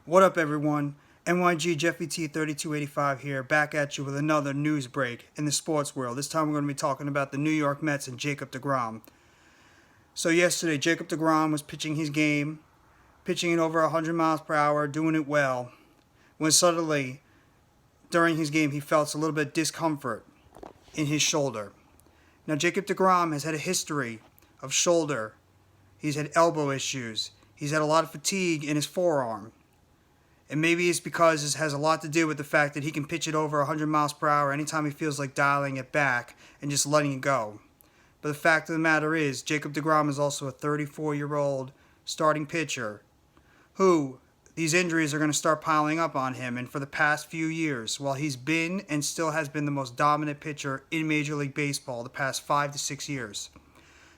What up, everyone? NYG Jeffy T 3285 here, back at you with another news break in the sports world. This time we're going to be talking about the New York Mets and Jacob deGrom. So yesterday, Jacob deGrom was pitching his game, pitching it over 100 miles per hour, doing it well, when suddenly, during his game, he felt a little bit of discomfort in his shoulder. Now, Jacob deGrom has had a history of shoulder. He's had elbow issues. He's had a lot of fatigue in his forearm. And maybe it's because this has a lot to do with the fact that he can pitch it over 100 miles per hour anytime he feels like dialing it back and just letting it go. But the fact of the matter is, Jacob deGrom is also a 34-year-old starting pitcher who these injuries are going to start piling up on him. And for the past few years, while he's been and still has been the most dominant pitcher in Major League Baseball the past 5 to 6 years,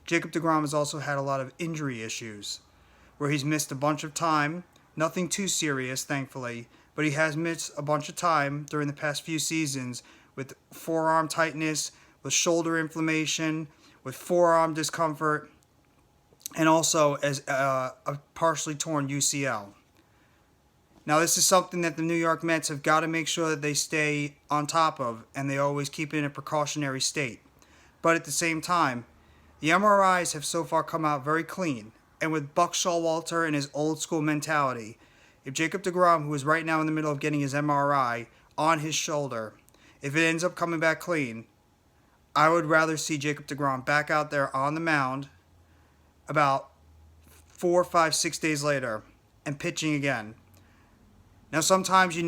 Jacob deGrom has also had a lot of injury issues where he's missed a bunch of time. Nothing too serious, thankfully, but he has missed a bunch of time during the past few seasons with forearm tightness, with shoulder inflammation, with forearm discomfort, and also as a partially torn UCL. Now, this is something that the New York Mets have got to make sure that they stay on top of, and they always keep it in a precautionary state. But at the same time, the MRIs have so far come out very clean. And with Buck Showalter and his old school mentality, if Jacob deGrom, who is right now in the middle of getting his MRI on his shoulder, if it ends up coming back clean, I would rather see Jacob deGrom back out there on the mound about 4, 5, 6 days later and pitching again. Now, sometimes, you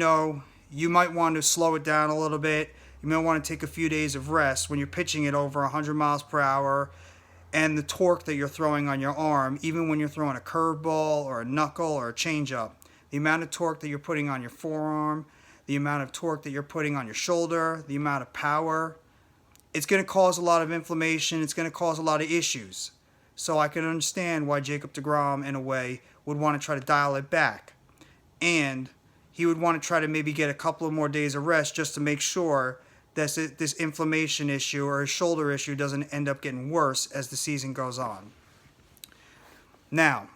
might want to slow it down a little bit. You may want to take a few days of rest when you're pitching it over 100 miles per hour. And the torque that you're throwing on your arm, even when you're throwing a curveball or a knuckle or a changeup, the amount of torque that you're putting on your forearm, the amount of torque that you're putting on your shoulder, the amount of power, it's going to cause a lot of inflammation. It's going to cause a lot of issues. So I can understand why Jacob deGrom, in a way, would want to try to dial it back. And he would want to try to maybe get a couple of more days of rest just to make sure that this inflammation issue or his shoulder issue doesn't end up getting worse as the season goes on. Now,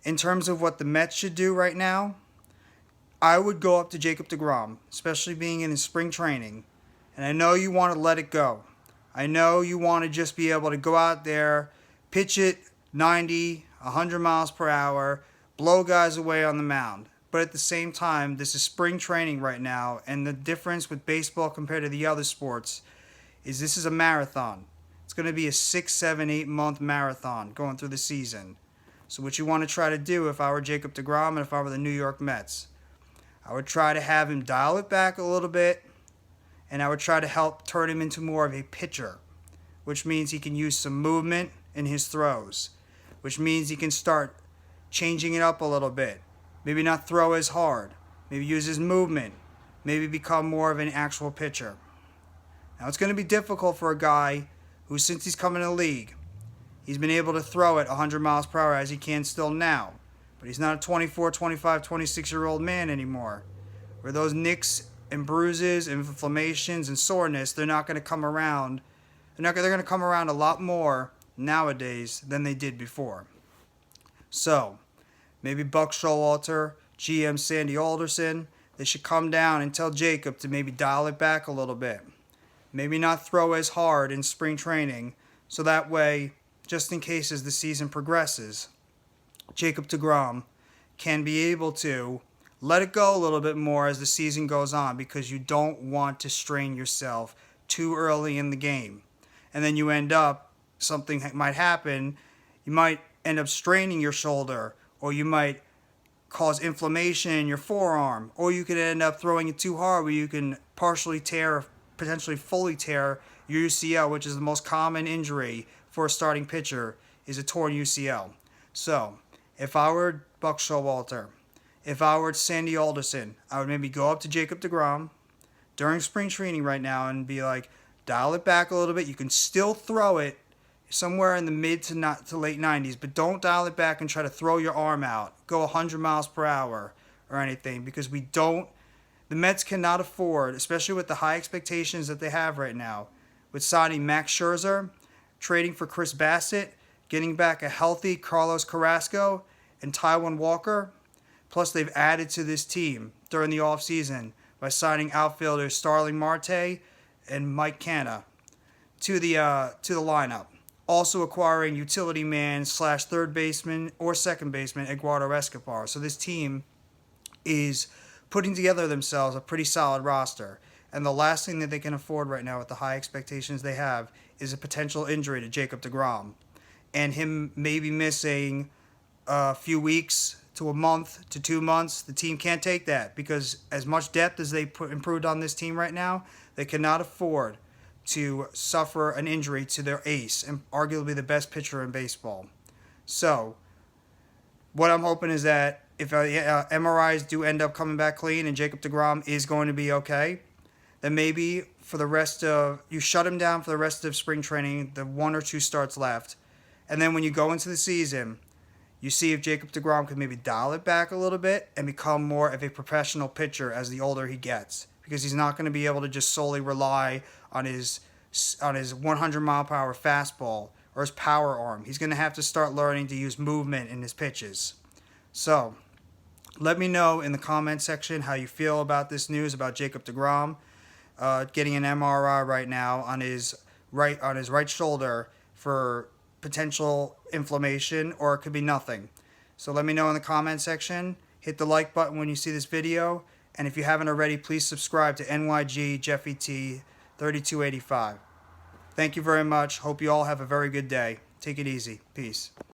in terms of what the Mets should do right now, I would go up to Jacob deGrom, especially being in his spring training. And I know you want to let it go. I know you want to just be able to go out there, pitch it 90, 100 miles per hour, blow guys away on the mound. But at the same time, this is spring training right now, and the difference with baseball compared to the other sports is this is a marathon. It's going to be a 6, 7, 8 month marathon going through the season. So what you want to try to do, if I were Jacob deGrom and if I were the New York Mets, I would try to have him dial it back a little bit, and I would try to help turn him into more of a pitcher, which means he can use some movement in his throws, which means he can start changing it up a little bit. Maybe not throw as hard. Maybe use his movement. Maybe become more of an actual pitcher. Now, it's going to be difficult for a guy who, since he's come in the league, he's been able to throw it 100 miles per hour as he can still now. But he's not a 24, 25, 26-year-old man anymore. Where those nicks and bruises and inflammations and soreness, they're not going to come around. They're going to come around a lot more nowadays than they did before. So, maybe Buck Showalter, GM Sandy Alderson, they should come down and tell Jacob to maybe dial it back a little bit. Maybe not throw as hard in spring training, so that way, just in case as the season progresses, Jacob deGrom can be able to let it go a little bit more as the season goes on, because you don't want to strain yourself too early in the game. And then you end up, something might happen, you might end up straining your shoulder, or you might cause inflammation in your forearm, or you could end up throwing it too hard where you can partially tear, potentially fully tear your UCL, which is the most common injury for a starting pitcher, is a torn UCL. So, if I were Buck Showalter, if I were Sandy Alderson, I would maybe go up to Jacob deGrom during spring training right now and be like, dial it back a little bit. You can still throw it somewhere in the mid to late 90s, but don't dial it back and try to throw your arm out, go 100 miles per hour or anything, because the Mets cannot afford, especially with the high expectations that they have right now, with signing Max Scherzer, trading for Chris Bassett, getting back a healthy Carlos Carrasco and Taijuan Walker. Plus, they've added to this team during the offseason by signing outfielders Starling Marte and Mike Canna to the lineup. Also acquiring utility man / third baseman or second baseman Eduardo Escobar. So this team is putting together themselves a pretty solid roster. And the last thing that they can afford right now with the high expectations they have is a potential injury to Jacob deGrom. And him maybe missing a few weeks to a month to 2 months. The team can't take that because as much depth as they improved on this team right now, they cannot afford to suffer an injury to their ace and arguably the best pitcher in baseball. So what I'm hoping is that if MRIs do end up coming back clean and Jacob deGrom is going to be okay, then maybe for the rest of, you shut him down for the rest of spring training, the 1 or 2 starts left, and then when you go into the season, you see if Jacob deGrom can maybe dial it back a little bit and become more of a professional pitcher as the older he gets, because he's not going to be able to just solely rely on his 100-mile-per-hour fastball or his power arm. He's going to have to start learning to use movement in his pitches. So let me know in the comment section how you feel about this news about Jacob deGrom getting an MRI right now on his right shoulder for potential inflammation, or it could be nothing. So let me know in the comment section. Hit the like button when you see this video, and if you haven't already, please subscribe to NYG Jeffy T 3285. Thank you very much. Hope you all have a very good day. Take it easy. Peace.